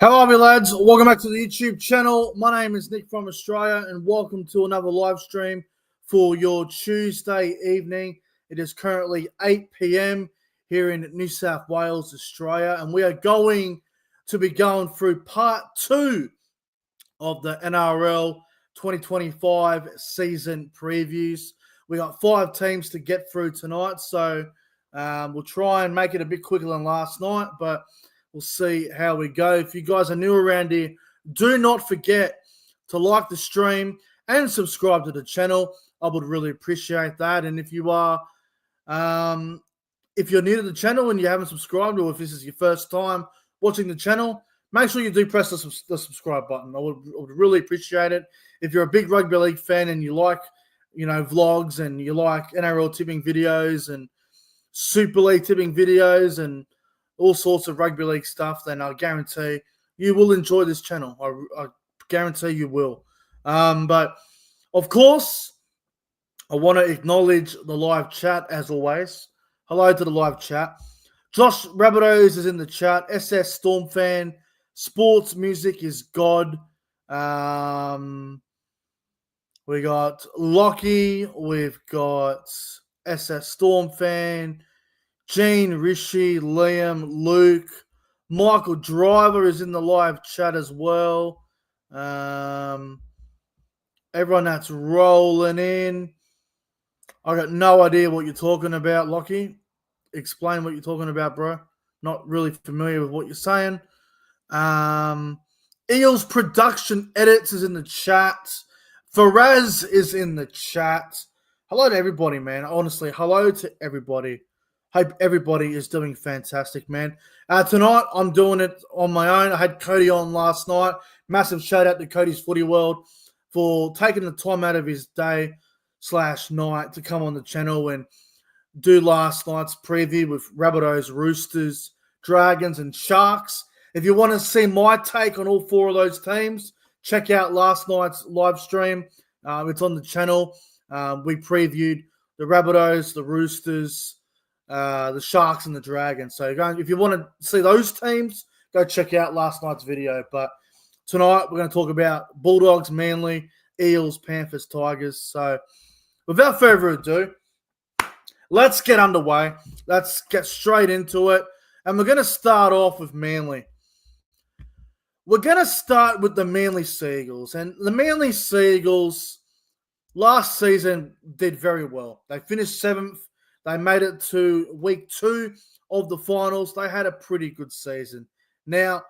Hello, me lads. Welcome back to the YouTube channel. My name is Nick from Australia, and welcome to another live stream for your Tuesday evening. It is currently 8 p.m. here in New South Wales, Australia, and we are going to be going through part 2 of the NRL 2025 season previews. We got 5 teams to get through tonight, so we'll try and make it a bit quicker than last night, but we'll see how we go. If you guys are new around here, do not forget to like the stream and subscribe to the channel. I would really appreciate that. And if you are, if you're new to the channel and you haven't subscribed, or if this is your first time watching the channel, make sure you do press the subscribe button. I would really appreciate it. If you're a big rugby league fan and you like, vlogs and you like NRL tipping videos and Super League tipping videos and all sorts of rugby league stuff, then I guarantee you will enjoy this channel. I guarantee you will. But, of course, I want to acknowledge the live chat, as always. Hello to the live chat. Josh Rabbitohs is in the chat. SS Storm fan. Sports music is God. We got Lockie. We've got SS Storm fan. Gene, Rishi, Liam, Luke, Michael Driver is in the live chat as well. Everyone that's rolling in. I got no idea what you're talking about, Lockie. Explain what you're talking about, bro. Not really familiar with what you're saying. Eels Production Edits is in the chat. Faraz is in the chat. Hello to everybody, man. Honestly, hello to everybody. Hope everybody is doing fantastic, man. Tonight, I'm doing it on my own. I had Cody on last night. Massive shout out to Cody's Footy World for taking the time out of his day/night to come on the channel and do last night's preview with Rabbitohs, Roosters, Dragons, and Sharks. If you want to see my take on all 4 of those teams, check out last night's live stream. It's on the channel. We previewed the Rabbitohs, the Roosters, the Sharks and the Dragons. So if you want to see those teams, go check out last night's video. But tonight we're going to talk about Bulldogs, Manly, Eels, Panthers, Tigers. So without further ado, let's get underway. Let's get straight into it. And we're going to start off with Manly. We're going to start with the Manly Seagulls. And the Manly Seagulls last season did very well. They finished 7th. They made it to week 2 of the finals. They had a pretty good season. Now,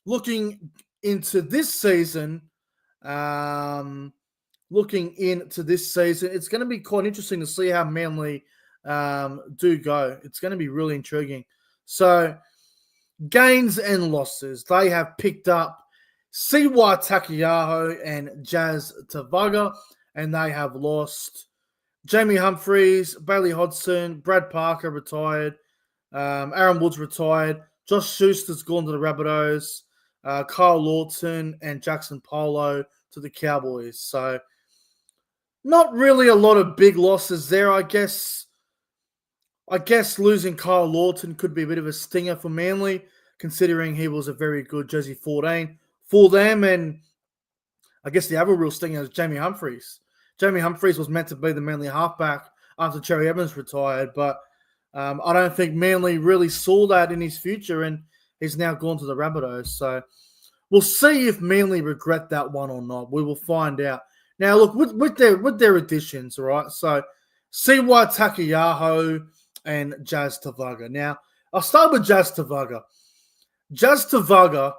looking into this season, it's going to be quite interesting to see how Manly do go. It's going to be really intriguing. So, gains and losses. They have picked up Siwa Takiyaho and Jazz Tavaga, and they have lost Jamie Humphries, Bailey Hodgson, Brad Parker retired, Aaron Woods retired, Josh Schuster's gone to the Rabbitohs, Kyle Lawton and Jackson Polo to the Cowboys. So not really a lot of big losses there. I guess losing Kyle Lawton could be a bit of a stinger for Manly, considering he was a very good jersey 14 for them. And I guess the other real stinger is Jamie Humphries. Jamie Humphries was meant to be the Manly halfback after Cherry Evans retired, but I don't think Manly really saw that in his future, and he's now gone to the Rabbitohs. So we'll see if Manly regret that one or not. We will find out. Now, look, with their additions, all right, so Siwa Takiyaho and Jazz Tavaga. Now, I'll start with Jazz Tavaga. Jazz Tavaga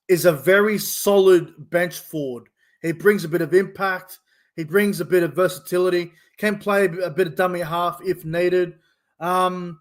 is a very solid bench forward. He brings a bit of impact. He brings a bit of versatility. Can play a bit of dummy half if needed. I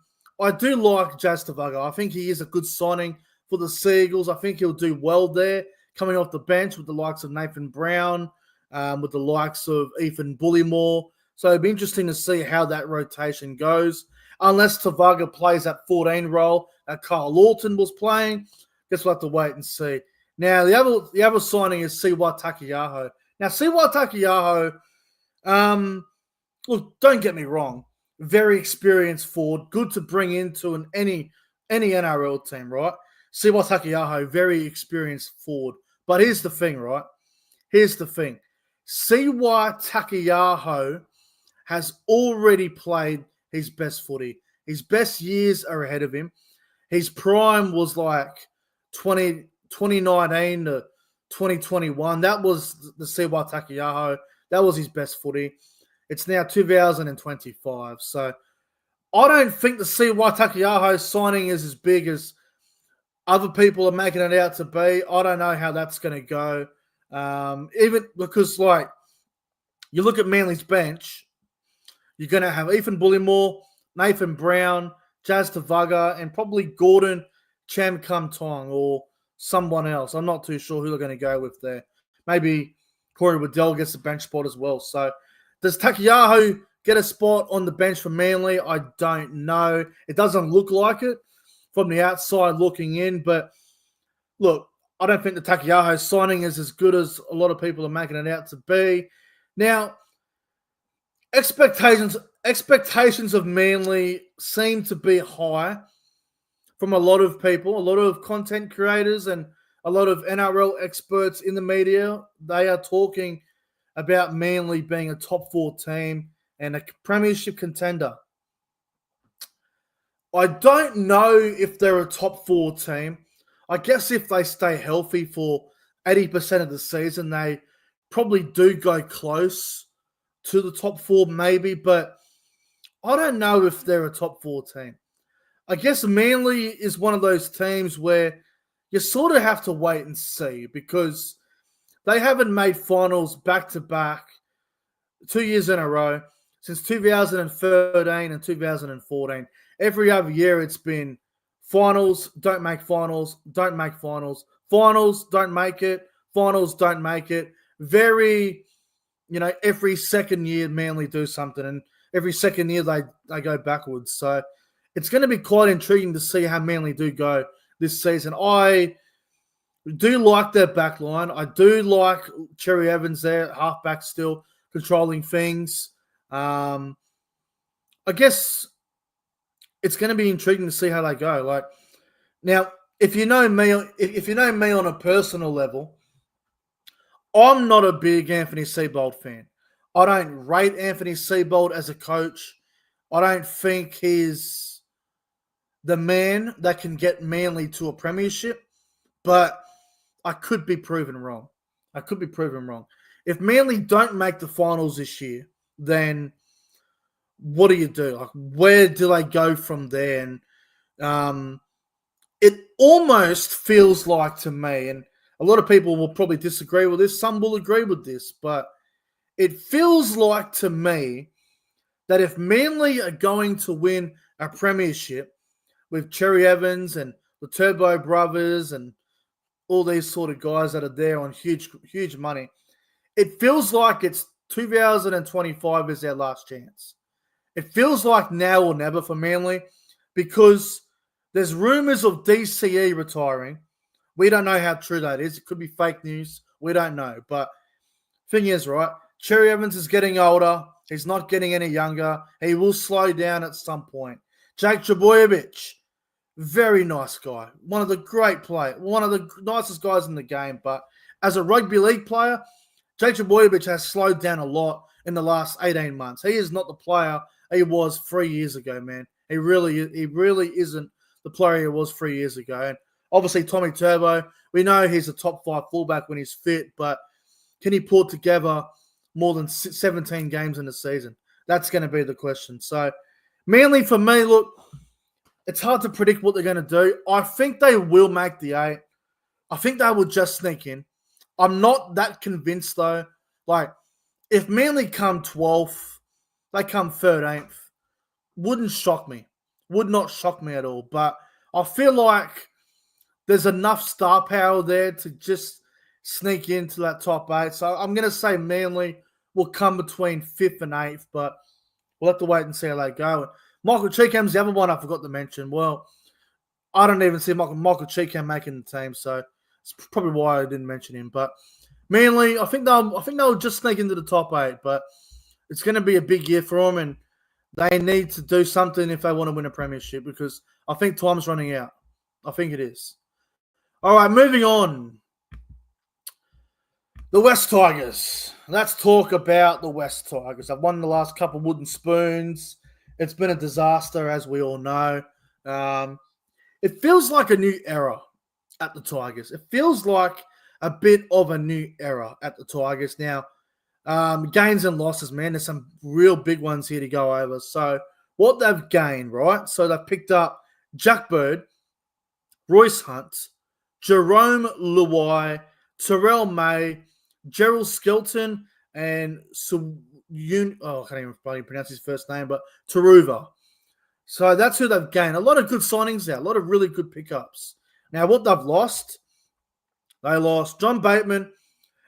do like Jazz Tavaga. I think he is a good signing for the Seagulls. I think he'll do well there, coming off the bench with the likes of Nathan Brown, with the likes of Ethan Bullymore. So it'll be interesting to see how that rotation goes. Unless Tavaga plays that 14 role that Kyle Lawton was playing, guess we'll have to wait and see. Now, the other signing is Siwa Takiyaho. Now, Siwa Takiyaho, look, don't get me wrong, very experienced forward, good to bring into any NRL team, right? Siwa Takiyaho, very experienced forward. But here's the thing, right? Here's the thing. Siwa Takiyaho has already played his best footy. His best years are ahead of him. His prime was like 2019 to 2021. That was the Siwa Takiyaho. That was his best footy. It's now 2025. So I don't think the Siwa Takiyaho signing is as big as other people are making it out to be. I don't know how that's going to go. Even because, like, you look at Manly's bench, you're going to have Ethan Bullimore, Nathan Brown, Jazz Tavaga, and probably Gordon Cham Kum Tong or someone else. I'm not too sure who they're going to go with there. Maybe Corey Waddell gets the bench spot as well. So does Takiyaho get a spot on the bench for Manly? I don't know. It doesn't look like it from the outside looking in. But look, I don't think the Takiyaho signing is as good as a lot of people are making it out to be. Now, expectations of Manly seem to be high from a lot of people, a lot of content creators and a lot of NRL experts in the media. They are talking about Manly being a top 4 team and a premiership contender. I don't know if they're a top 4 team. I guess if they stay healthy for 80% of the season, they probably do go close to the top 4 maybe, but I don't know if they're a top 4 team. I guess Manly is one of those teams where you sort of have to wait and see because they haven't made finals back-to-back 2 years in a row since 2013 and 2014. Every other year it's been finals, don't make finals, don't make finals, finals, don't make it, finals, don't make it. Very, every second year Manly do something and every second year they go backwards. So it's going to be quite intriguing to see how Manly do go this season. I do like their back line. I do like Cherry Evans there, halfback still, controlling things. I guess it's going to be intriguing to see how they go. Like now, if you know me on a personal level, I'm not a big Anthony Seibold fan. I don't rate Anthony Seibold as a coach. I don't think he's the man that can get Manly to a premiership, but I could be proven wrong. If Manly don't make the finals this year, then what do you do? Like, where do they go from there? And it almost feels like to me, and a lot of people will probably disagree with this, some will agree with this, but it feels like to me that if Manly are going to win a premiership with Cherry Evans and the Turbo brothers and all these sort of guys that are there on huge money, it feels like it's 2025 is their last chance. It feels like now or never for Manly because there's rumors of DCE retiring. We don't know how true that is. It could be fake news. We don't know. But thing is, right, Cherry Evans is getting older. He's not getting any younger. He will slow down at some point. Jake Trbojevic, very nice guy. One of the great players. One of the nicest guys in the game. But as a rugby league player, Jake Trbojevic has slowed down a lot in the last 18 months. He is not the player he was 3 years ago, man. He really isn't the player he was 3 years ago. And obviously, Tommy Turbo, we know he's a top 5 fullback when he's fit, but can he put together more than 17 games in the season? That's going to be the question. So, Manly, for me, look, it's hard to predict what they're going to do. I think they will make the 8. I think they will just sneak in. I'm not that convinced, though. Like, if Manly come 12th, they come 13th, wouldn't shock me. Would not shock me at all. But I feel like there's enough star power there to just sneak into that top 8. So I'm going to say Manly will come between 5th and 8th, but we'll have to wait and see how they go. Michael Cheekham's the other one I forgot to mention. Well, I don't even see Michael Cheekham making the team, so it's probably why I didn't mention him. But Manly, I think they'll just sneak into the top 8, but it's going to be a big year for them, and they need to do something if they want to win a premiership because I think time's running out. I think it is. All right, moving on. The West Tigers. Let's talk about the West Tigers. I've won the last couple wooden spoons. It's been a disaster, as we all know. Um, it feels like a new era at the Tigers. It feels like a bit of a new era at the Tigers. Now, gains and losses, man. There's some real big ones here to go over. So, what they've gained, right? So, they've picked up Jack Bird, Royce Hunt, Jerome Luai, Terrell May, Gerald Skelton, and I can't even probably pronounce his first name, but Taruva. So that's who they've gained. A lot of good signings there, a lot of really good pickups. Now, what they've lost, they lost John Bateman,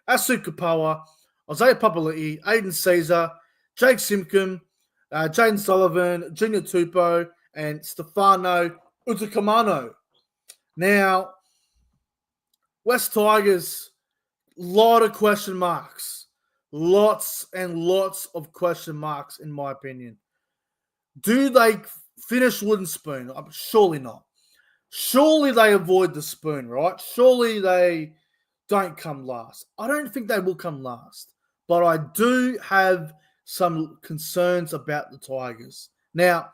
Asu Kapawa, Isaiah Papali'i, Aiden Caesar, Jake Simkin, Jaden Sullivan, Junior Tupou, and Stefano Utakamano. Now, West Tigers, lot of question marks. Lots and lots of question marks, in my opinion. Do they finish wooden spoon? Surely not. Surely they avoid the spoon, right? Surely they don't come last. I don't think they will come last. But I do have some concerns about the Tigers. Now,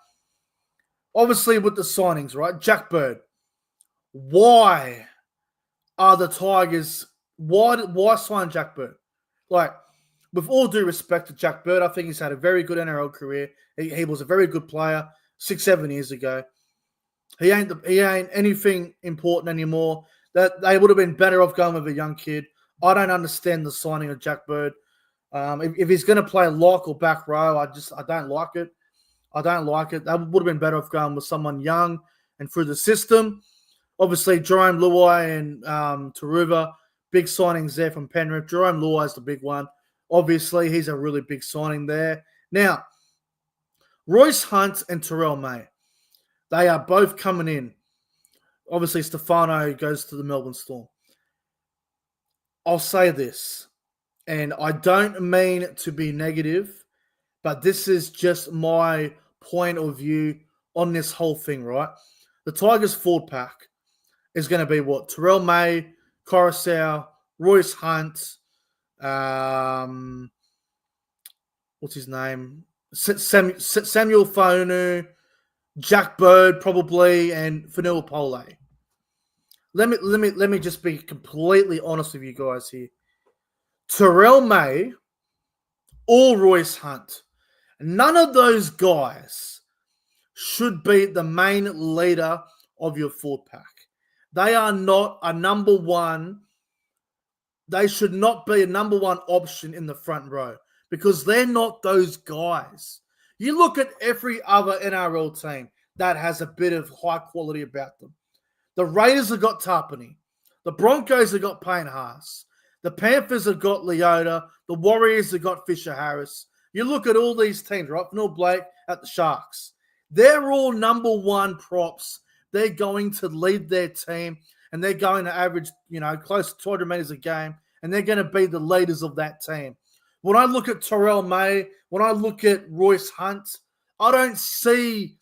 obviously with the signings, right? Jack Bird. Why are the Tigers, why sign Jack Bird? Like, with all due respect to Jack Bird, I think he's had a very good NRL career. He was a very good player 6-7 years ago. He ain't anything important anymore. That they would have been better off going with a young kid. I don't understand the signing of Jack Bird. If he's going to play lock or back row, I don't like it. I don't like it. That would have been better off going with someone young and through the system. Obviously, Jerome Luai and Taruva, big signings there from Penrith. Jerome Luai is the big one. Obviously, he's a really big signing there. Now, Royce Hunt and Terrell May, they are both coming in. Obviously, Stefano goes to the Melbourne Storm. I'll say this, and I don't mean to be negative, but this is just my point of view on this whole thing, right? The Tigers forward pack is going to be what? Terrell May, Coruscant, Royce Hunt, what's his name? Samuel Fonu, Jack Bird probably, and Fanua Pole. Let me just be completely honest with you guys here. Terrell May or Royce Hunt, none of those guys should be the main leader of your forward pack. They are not a number one. They should not be a number one option in the front row because they're not those guys. You look at every other NRL team that has a bit of high quality about them. The Raiders have got Tarpany. The Broncos have got Payne Haas. The Panthers have got Leota. The Warriors have got Fisher Harris. You look at all these teams, right? Fanua Blake at the Sharks. They're all number one props. They're going to lead their team and they're going to average, close to 200 meters a game, and they're going to be the leaders of that team. When I look at Terrell May, when I look at Royce Hunt, I don't see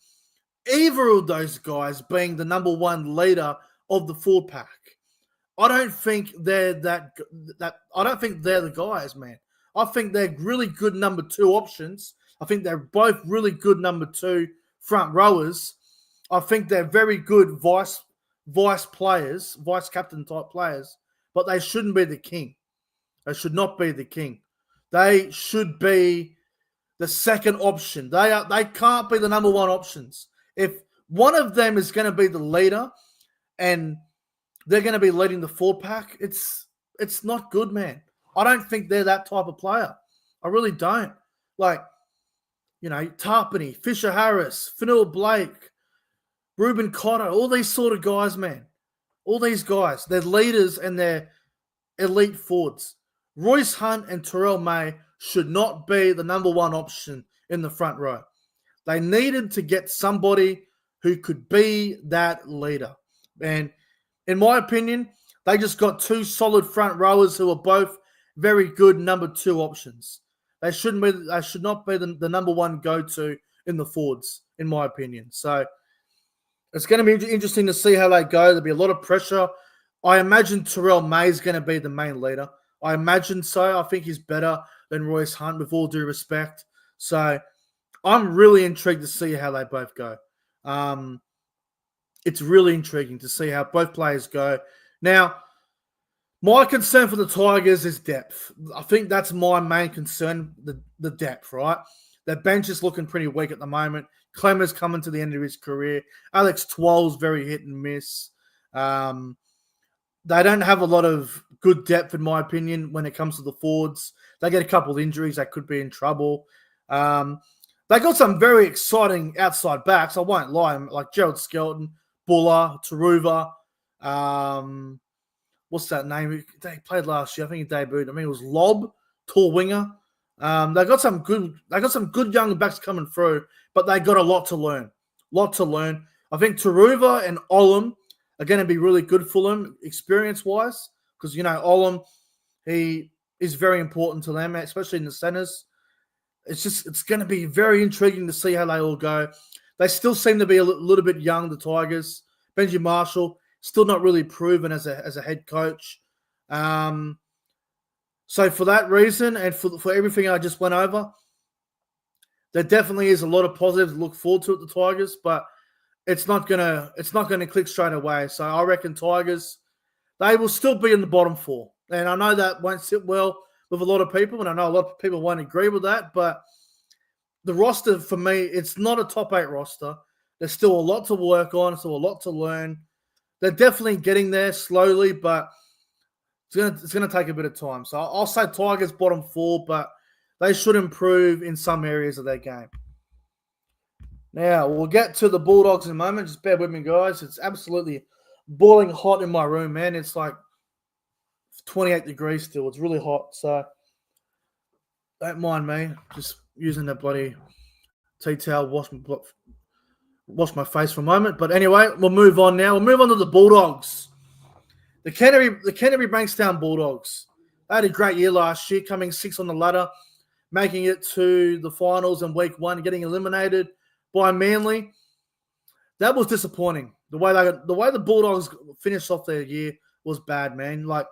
either of those guys being the number one leader of the forward pack. I don't think they're that. I don't think they're the guys, man. I think they're really good number two options. I think they're both really good number two front rowers. I think they're very good vice players, vice captain type players, but they shouldn't be the king. They should not be the king. They should be the second option. They can't be the number one options. If one of them is going to be the leader and they're going to be leading the forward pack, it's not good, man. I don't think they're that type of player. I really don't. Tarpany, Fisher Harris, Fanua Blake, Ruben Cotter, all these sort of guys, man. All these guys, they're leaders and they're elite forwards. Royce Hunt and Terrell May should not be the number one option in the front row. They needed to get somebody who could be that leader. And in my opinion, they just got two solid front rowers who are both very good number two options. They should not be the number one go-to in the forwards, in my opinion. So it's going to be interesting to see how they go. There'll be a lot of pressure I imagine Terrell May is going to be the main leader. I imagine so. I think he's better than Royce Hunt, with all due respect. So I'm really intrigued to see how they both go. It's really intriguing to see how both players go. Now, my concern for the Tigers is depth. I think that's my main concern, the depth, right? Their bench is looking pretty weak at the moment. Clemmer's coming to the end of his career. Alex Twal's very hit and miss. They don't have a lot of good depth, in my opinion, when it comes to the forwards. They get a couple of injuries, they could be in trouble. They got some very exciting outside backs, I won't lie, like Gerald Skelton, Buller, Taruva. What's that name? They played last year. I think he debuted. I mean, it was Lob, tall winger. They got some good young backs coming through, but they got a lot to learn. I think Taruva and Olam are going to be really good for them experience-wise, because, Olam, he is very important to them, especially in the centers. It's going to be very intriguing to see how they all go. They still seem to be a little bit young, the Tigers. Benji Marshall, still not really proven as a head coach. So for that reason, and for everything I just went over, there definitely is a lot of positives to look forward to at the Tigers, but it's not gonna click straight away. So I reckon Tigers, they will still be in the bottom four. And I know that won't sit well with a lot of people, and I know a lot of people won't agree with that, but the roster, for me, it's not a top 8 roster. There's still a lot to work on, still a lot to learn. They're definitely getting there slowly, but it's gonna take a bit of time. So I'll say Tigers bottom 4, but they should improve in some areas of their game. Now, we'll get to the Bulldogs in a moment. Just bear with me, guys. It's absolutely boiling hot in my room, man. It's like 28 degrees still. It's really hot, so don't mind me. Just using the bloody tea towel, wash my face for a moment. But anyway, we'll move on now. We'll move on to the Bulldogs. The Canterbury Bankstown Bulldogs. They had a great year last year, coming 6th on the ladder, making it to the finals in week 1, getting eliminated by Manly. That was disappointing. The way the Bulldogs finished off their year was bad, man. Like,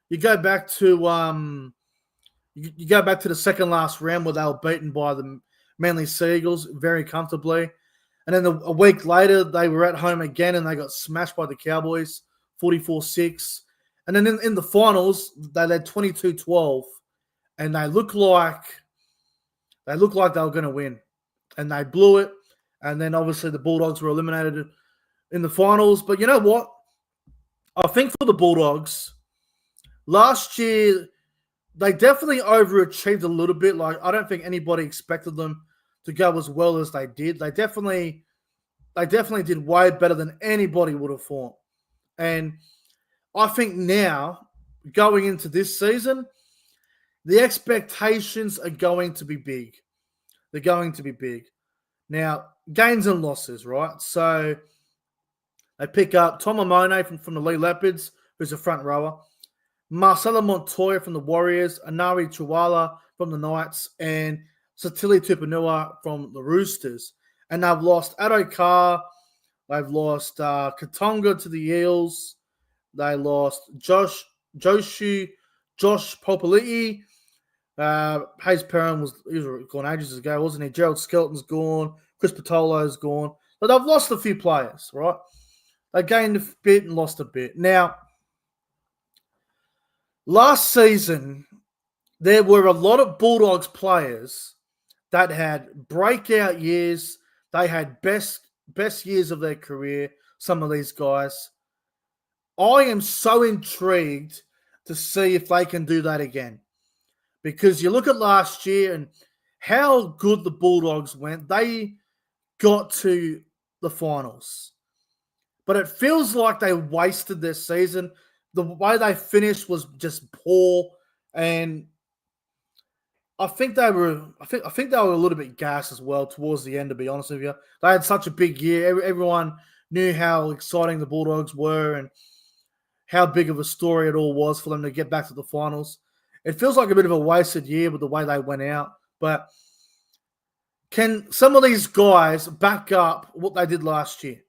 you go back to the second last round where they were beaten by the Manly Seagulls very comfortably. And then a week later, they were at home again and they got smashed by the Cowboys, 44-6. And then in the finals, they led 22-12. And they looked like they were going to win. And they blew it. And then obviously the Bulldogs were eliminated in the finals. But you know what? I think for the Bulldogs, last year, they definitely overachieved a little bit. Like, I don't think anybody expected them to go as well as they did. They definitely did way better than anybody would have thought. And I think now, going into this season, the expectations are going to be big. They're going to be big. Now, gains and losses, right? So they pick up Tom Amone from the Lee Leopards, who's a front rower. Marcelo Montoya from the Warriors, Anari Chiwala from the Knights, and Satili Tupanua from the Roosters. And they've lost Addo Carr. They've lost Katonga to the Eels. They lost Josh Popoliti. Hayes Perrin was gone ages ago, wasn't he? Gerald Skelton's gone. Chris Patolo's gone. But they've lost a few players, right? They gained a bit and lost a bit. Now, last season, there were a lot of Bulldogs players that had breakout years. They had best years of their career, some of these guys. I am so intrigued to see if they can do that again. Because you look at last year and how good the Bulldogs went. They got to the finals. But it feels like they wasted their season. The way they finished was just poor. And I think they were a little bit gassed as well towards the end, to be honest with you. They had such a big year. Everyone knew how exciting the Bulldogs were and how big of a story it all was for them to get back to the finals. It feels like a bit of a wasted year with the way they went out. But can some of these guys back up what they did last year?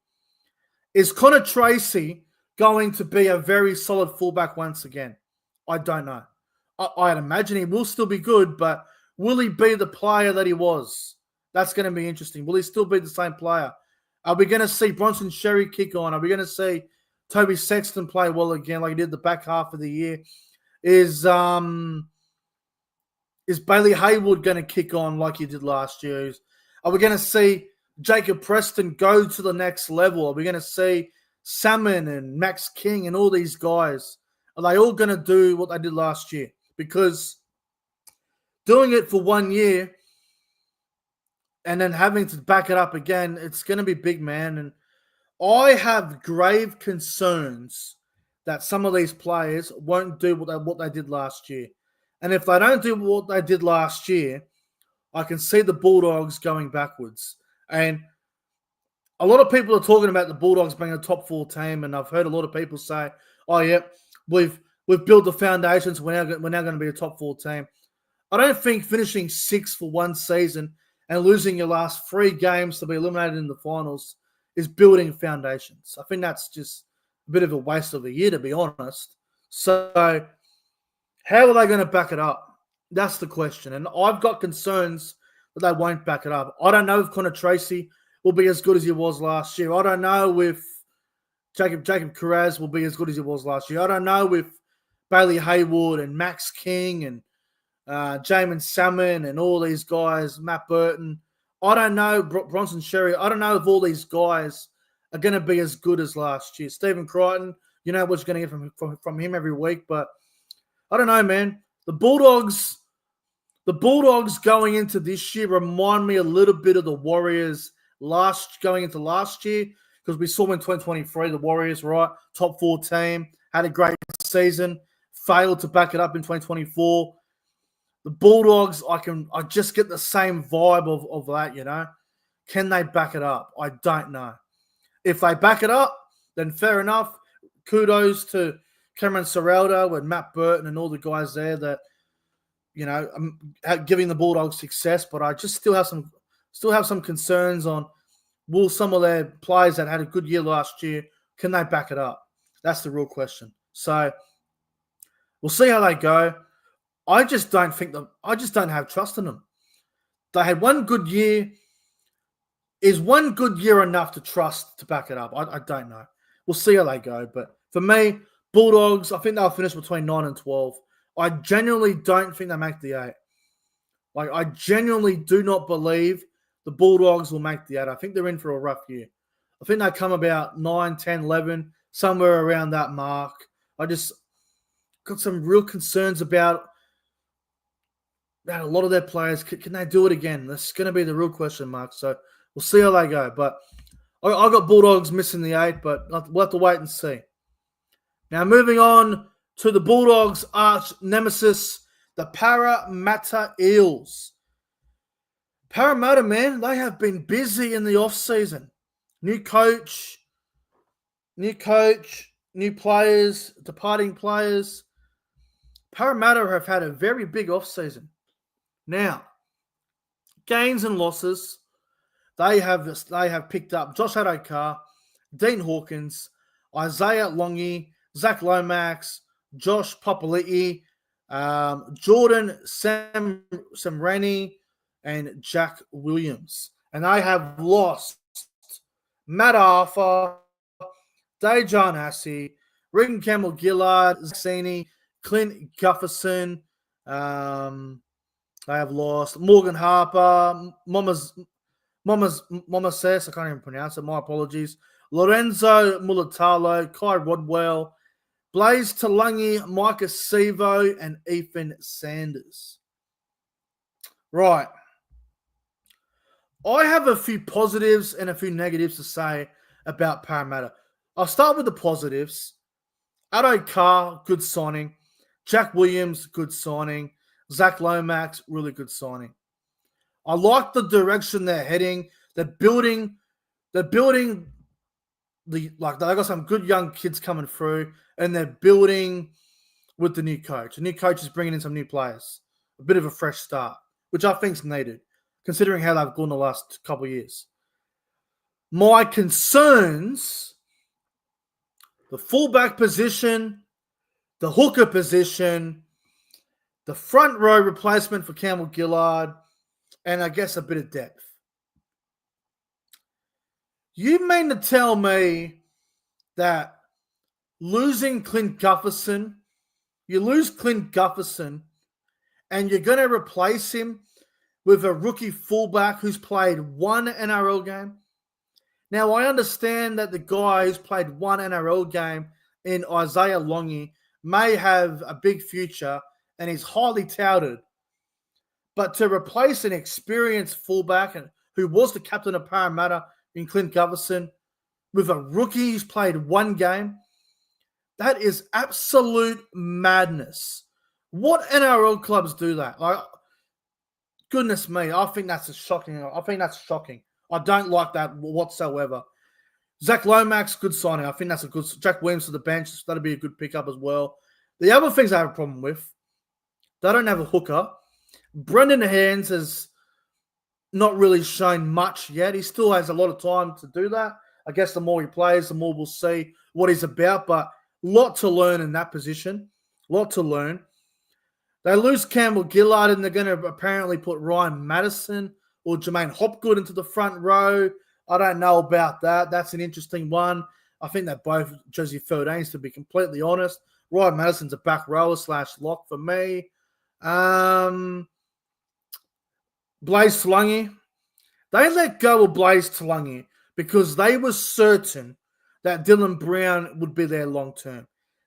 Is Connor Tracy going to be a very solid fullback once again? I don't know. I'd imagine he will still be good, but will he be the player that he was? That's going to be interesting. Will he still be the same player? Are we going to see Bronson Sherry kick on? Are we going to see Toby Sexton play well again like he did the back half of the year? Is Bailey Haywood going to kick on like he did last year? Are we going to see Jacob Preston go to the next level? Are we going to see Salmon and Max King and all these guys? Are they all going to do what they did last year? Because doing it for 1 year and then having to back it up again, it's going to be big, man. And I have grave concerns that some of these players won't do what they did last year. And if they don't do what they did last year, I can see the Bulldogs going backwards. And a lot of people are talking about the Bulldogs being a top 4 team, and I've heard a lot of people say, "Oh, yeah, we've built the foundations. We're now going to be a top 4 team." I don't think finishing 6th for one season and losing your last 3 games to be eliminated in the finals is building foundations. I think that's just a bit of a waste of a year, to be honest. So how are they going to back it up? That's the question. And I've got concerns that they won't back it up. I don't know if Connor Tracy will be as good as he was last year. I don't know if Jacob Carraz will be as good as he was last year. I don't know if Bailey Haywood and Max King and Jamin Salmon and all these guys, Matt Burton. I don't know, Bronson Sherry. I don't know if all these guys are going to be as good as last year. Stephen Crichton, you know what you're going to get from him every week. But I don't know, man. The Bulldogs going into this year remind me a little bit of the Warriors going into last year, because we saw in 2023 the Warriors, right, top 4 team, had a great season, failed to back it up in 2024. The Bulldogs, I just get the same vibe of that, you know. Can they back it up? I don't know. If they back it up, then fair enough. Kudos to Cameron Ciraldo and Matt Burton and all the guys there that, you know, giving the Bulldogs success. But I just still have some concerns on, will some of their players that had a good year last year, can they back it up? That's the real question. So we'll see how they go. I just don't have trust in them. They had one good year. Is one good year enough to trust to back it up? I don't know. We'll see how they go. But for me, Bulldogs, I think they'll finish between 9 and 12. I genuinely don't think they make the 8. Like, I genuinely do not believe the Bulldogs will make the 8. I think they're in for a rough year. I think they come about 9, 10, 11, somewhere around that mark. I just got some real concerns about a lot of their players. Can they do it again? That's going to be the real question mark. So we'll see how they go. But I got Bulldogs missing the 8, but we'll have to wait and see. Now, moving on to the Bulldogs' arch nemesis, the Parramatta Eels. Parramatta, man, they have been busy in the off-season. New coach, new players, departing players. Parramatta have had a very big off-season. Now, gains and losses, they have picked up Josh Adokar, Dean Hawkins, Isaiah Longy, Zach Lomax, Josh Papali'i, Jordan Samrani, and Jack Williams. And they have lost Matt Arthur, Dejan Assey, Regan Campbell-Gillard, Zaxini, Clint Gufferson. They have lost Morgan Harper, Mama Says, I can't even pronounce it, my apologies. Lorenzo Mulatalo, Kai Rodwell, Blaze Talangi, Micah Sevo, and Ethan Sanders. Right. I have a few positives and a few negatives to say about Parramatta. I'll start with the positives. Adokar, good signing. Jack Williams, good signing. Zach Lomax, really good signing. I like the direction they're heading. They're building they got some good young kids coming through, and they're building with the new coach. The new coach is bringing in some new players. A bit of a fresh start, which I think is needed, considering how they've gone the last couple of years. My concerns the fullback position, the hooker position, the front row replacement for Campbell Gillard, and I guess a bit of depth. You mean to tell me that losing Clint Gutherson, you lose Clint Gutherson, and you're going to replace him with a rookie fullback who's played one NRL game? Now, I understand that the guy who's played one NRL game in Isaiah Longy may have a big future and is highly touted. But to replace an experienced fullback who was the captain of Parramatta in Clint Gutherson with a rookie who's played one game, that is absolute madness. What NRL clubs do that? Like, goodness me, I think that's shocking. I don't like that whatsoever. Zach Lomax, good signing. I think that's a good. Jack Williams to the bench, that'll be a good pickup as well. The other things I have a problem with, they don't have a hooker. Brendan Hands has not really shown much yet. He still has a lot of time to do that. I guess the more he plays, the more we'll see what he's about. But a lot to learn in that position. A lot to learn. They lose Campbell Gillard, and they're going to apparently put Ryan Madison or Jermaine Hopgood into the front row. I don't know about that. That's an interesting one. I think they're both Jersey Feldanes, to be completely honest. Ryan Madison's a back rower / lock for me. Blaze Tulungi. They let go of Blaze Tulungi because they were certain that Dylan Brown would be there long term.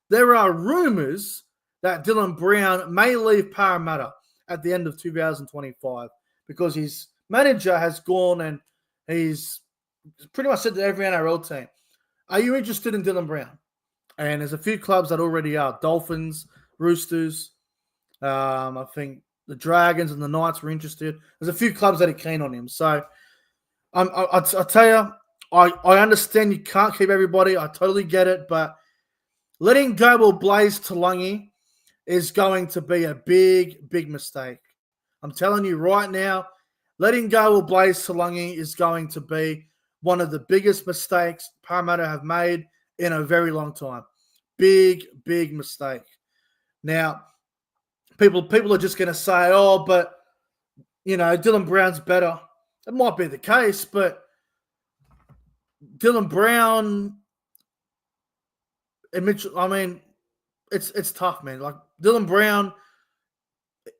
There are rumors that Dylan Brown may leave Parramatta at the end of 2025 because his manager has gone and he's pretty much said to every NRL team, are you interested in Dylan Brown? And there's a few clubs that already are. Dolphins, Roosters, I think the Dragons and the Knights were interested. There's a few clubs that are keen on him. So I tell you, I understand you can't keep everybody. I totally get it. But letting go of Blaze Tulungi is going to be a big, big mistake. I'm telling you right now, letting go of Blaze Tulungi is going to be one of the biggest mistakes Parramatta have made in a very long time. Big, big mistake. Now, people are just going to say, oh, but, you know, Dylan Brown's better. It might be the case, but Dylan Brown and Mitchell, I mean, it's tough, man. Like, Dylan Brown,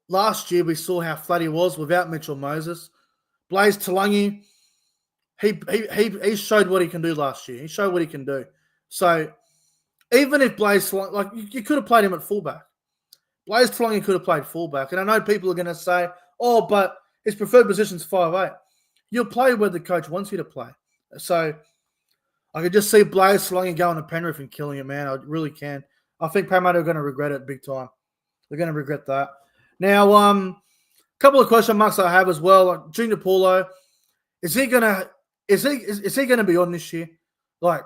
last year we saw how flat he was without Mitchell Moses. Blaze Tulungi, he showed what he can do last year. He showed what he can do. So even if Blaze Tulungi, like, you could have played him at fullback. Blaze Tulungi could have played fullback. And I know people are going to say, oh, but his preferred position's 5'8". You'll play where the coach wants you to play. So I could just see Blaze Tulungi going to Penrith and killing it, man. I really can. I think Parramatta are going to regret it big time. They're going to regret that. Now, a couple of question marks I have as well. Like Junior Paulo, is he going to be on this year? Like,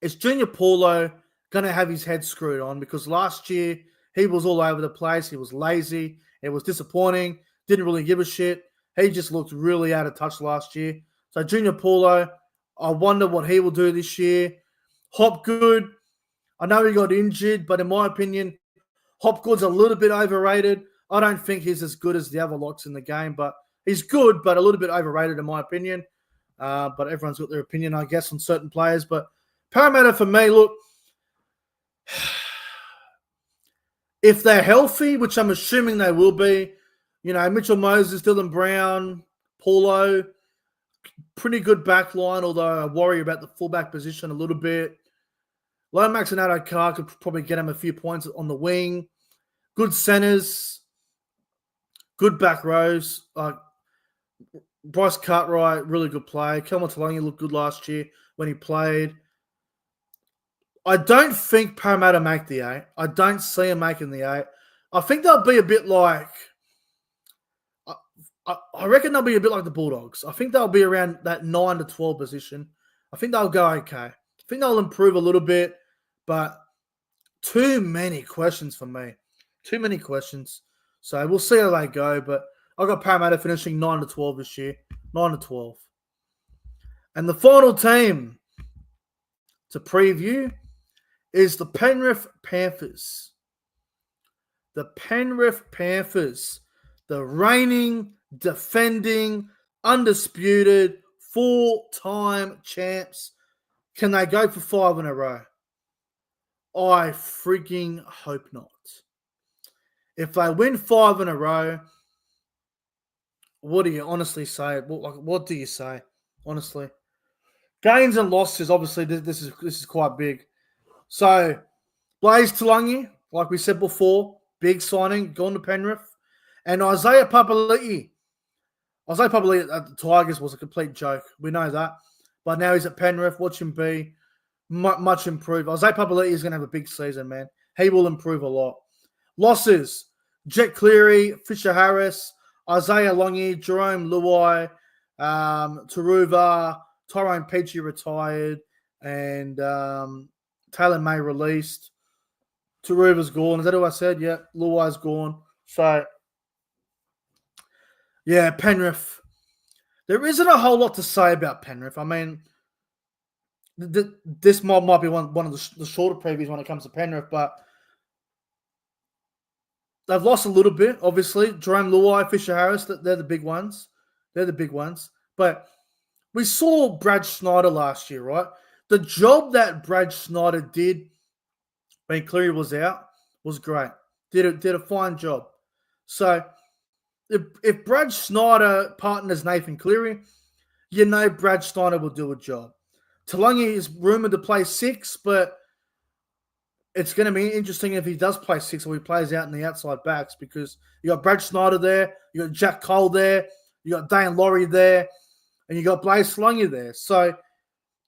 is Junior Paulo going to have his head screwed on? Because last year he was all over the place. He was lazy. It was disappointing. Didn't really give a shit. He just looked really out of touch last year. So Junior Paulo, I wonder what he will do this year. Hopgood, I know he got injured, but in my opinion, Hopgood's a little bit overrated. I don't think he's as good as the other locks in the game, but he's good, but a little bit overrated in my opinion. But everyone's got their opinion, I guess, on certain players. But Parramatta, for me, look, if they're healthy, which I'm assuming they will be, you know, Mitchell Moses, Dylan Brown, Paulo, pretty good back line, although I worry about the fullback position a little bit. Lomax and Addo-Carr could probably get him a few points on the wing. Good centers, good back rows. Bryce Cartwright, really good play. Kelman Tulungi looked good last year when he played. I don't think Parramatta make the 8. I don't see them making the 8. I think they'll be a bit like I reckon they'll be a bit like the Bulldogs. I think they'll be around that 9 to 12 position. I think they'll go okay. I think they'll improve a little bit, but too many questions for me. Too many questions. So we'll see how they go, but I've got Parramatta finishing 9 to 12 this year. 9 to 12. And the final team to preview is the Penrith Panthers. The Penrith Panthers, the reigning, defending, undisputed, 4-time champs. Can they go for 5 in a row? I freaking hope not. If they win 5 in a row, what do you honestly say? What do you say, honestly? Gains and losses, obviously, this is quite big. So, Blaise Talangi, like we said before, big signing, gone to Penrith. And Isaiah Papali'i. Isaiah Papali'i at the Tigers was a complete joke. We know that. But now he's at Penrith. Watch him be much improved. Isaiah Papali'i is going to have a big season, man. He will improve a lot. Losses, Jet Cleary, Fisher Harris, Isaiah Longy, Jerome Luai, Taruva, Tyrone Peachy retired, and Taylor May released. Taruva's gone. Is that who I said? Yeah, Luai's gone. So, yeah, Penrith. There isn't a whole lot to say about Penrith. I mean, this might be one of the shorter previews when it comes to Penrith, but they've lost a little bit, obviously. Jerome Luai, Fisher Harris, they're the big ones. They're the big ones. But we saw Brad Schneider last year, right? The job that Brad Schneider did when Cleary was out was great. Did a fine job. So if Brad Schneider partners Nathan Cleary, you know Brad Schneider will do a job. Talangi is rumoured to play 6, but it's going to be interesting if he does play 6 or he plays out in the outside backs, because you got Brad Schneider there, you got Jack Cole there, you got Dane Laurie there, and you got Blaise Talangi there. So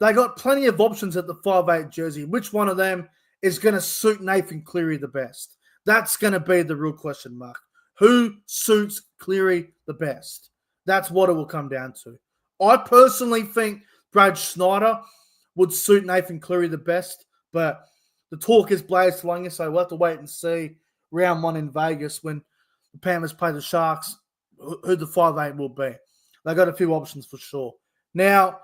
they got plenty of options at the 5'8 jersey. Which one of them is going to suit Nathan Cleary the best? That's going to be the real question mark. Who suits Cleary the best? That's what it will come down to. I personally think Brad Schneider would suit Nathan Cleary the best, but the talk is Blaise Talangi, so we'll have to wait and see round 1 in Vegas when the Panthers play the Sharks, who the 5'8 will be. They got a few options for sure. Now,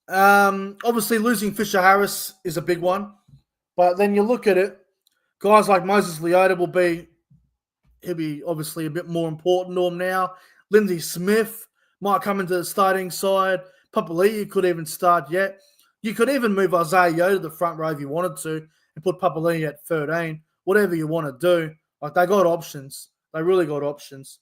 obviously losing Fisher Harris is a big one, but then you look at it, guys like Moses Leota he'll be obviously a bit more important to him now. Lindsay Smith might come into the starting side. Papali'i could even start yet. You could even move Isaiah Yeo to the front row if you wanted to and put Papali'i at 13. Whatever you want to do. Like, they got options. They really got options.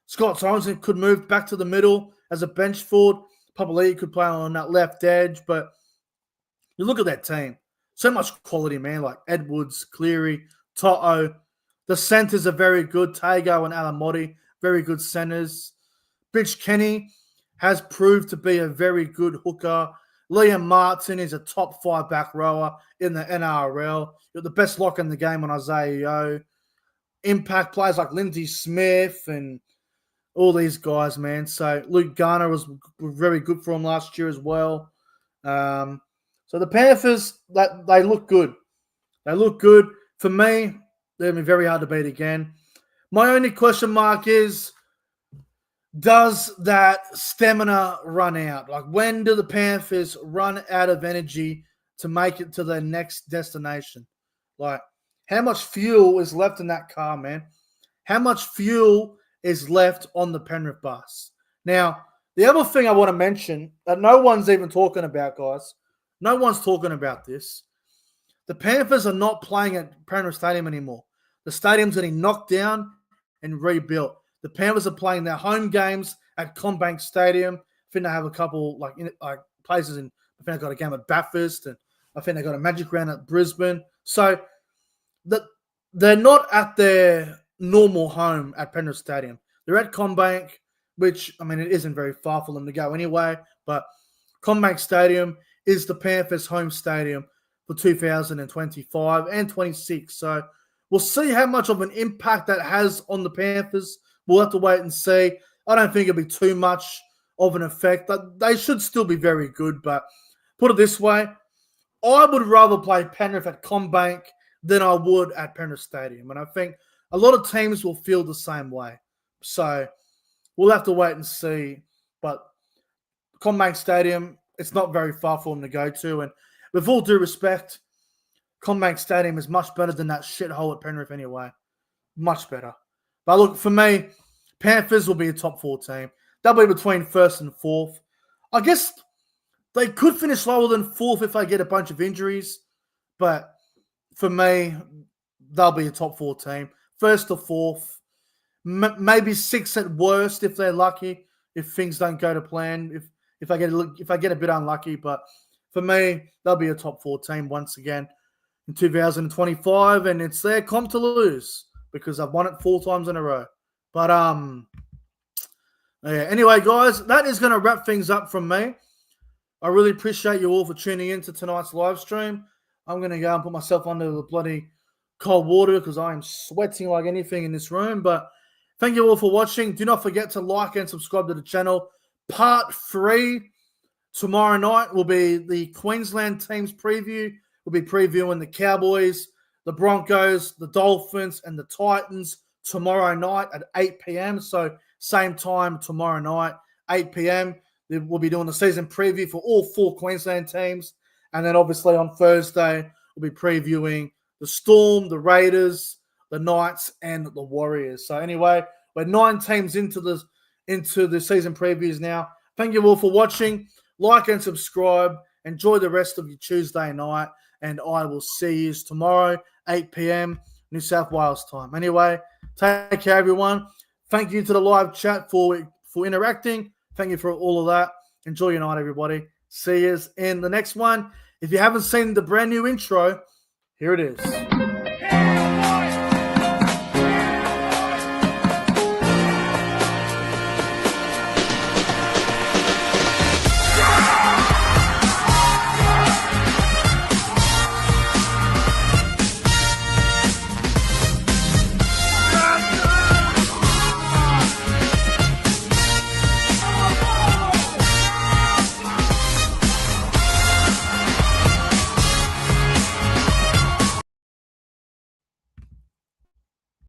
Scott Sorensen could move back to the middle as a bench forward. Papali'i could play on that left edge. But you look at that team. So much quality, man. Like Edwards, Cleary, Toto. The centers are very good. Tago and Alamotti, very good centers. Bitch Kenny has proved to be a very good hooker. Liam Martin is a top 5 back rower in the NRL. You're the best lock in the game on Isaiah Yeo. Impact players like Lindsay Smith and all these guys, man. So Luke Garner was very good for him last year as well. So the Panthers, they look good. They look good. For me, they're going to be very hard to beat again. My only question mark is, does that stamina run out? Like, when do the Panthers run out of energy to make it to their next destination? Like, how much fuel is left in that car, man? How much fuel is left on the Penrith bus? Now, the other thing I want to mention that no one's even talking about, guys, no one's talking about this. The Panthers are not playing at Penrith Stadium anymore. The stadium's getting knocked down and rebuilt. The Panthers are playing their home games at Combank Stadium. I think they have a couple like places in. I think they got a game at Bathurst, and I think they got a Magic Round at Brisbane. So they're not at their normal home at Penrith Stadium. They're at Combank, which, I mean, it isn't very far for them to go anyway. But Combank Stadium is the Panthers' home stadium for 2025 and 26. So we'll see how much of an impact that has on the Panthers. We'll have to wait and see. I don't think it'll be too much of an effect. They should still be very good, but put it this way, I would rather play Penrith at Combank than I would at Penrith Stadium. And I think a lot of teams will feel the same way. So we'll have to wait and see. But Combank Stadium, it's not very far for them to go to. And with all due respect, Combank Stadium is much better than that shithole at Penrith anyway. Much better. But look, for me, Panthers will be a top 4 team. They'll be between first and fourth. I guess they could finish lower than fourth if they get a bunch of injuries. But for me, they'll be a top 4 team. First to fourth. Maybe 6 at worst if they're lucky. If things don't go to plan. If I get a bit unlucky. But for me, they'll be a top 4 team once again in 2025. And it's their comp to lose because I've won it 4 times in a row. But yeah. Anyway, guys, that is going to wrap things up from me. I really appreciate you all for tuning in to tonight's live stream. I'm going to go and put myself under the bloody cold water because I am sweating like anything in this room. But thank you all for watching. Do not forget to like and subscribe to the channel. Part 3 tomorrow night will be the Queensland teams preview. We'll be previewing the Cowboys, the Broncos, the Dolphins, and the Titans tomorrow night at 8 p.m. So same time tomorrow night, 8 p.m. We'll be doing the season preview for all 4 Queensland teams. And then obviously on Thursday, we'll be previewing the Storm, the Raiders, the Knights, and the Warriors. So anyway, we're 9 teams into the season previews now. Thank you all for watching. Like and subscribe. Enjoy the rest of your Tuesday night. And I will see you tomorrow, 8 p.m. New South Wales time. Anyway, take care, everyone. Thank you to the live chat for interacting. Thank you for all of that. Enjoy your night, everybody. See you in the next one. If you haven't seen the brand new intro, here it is.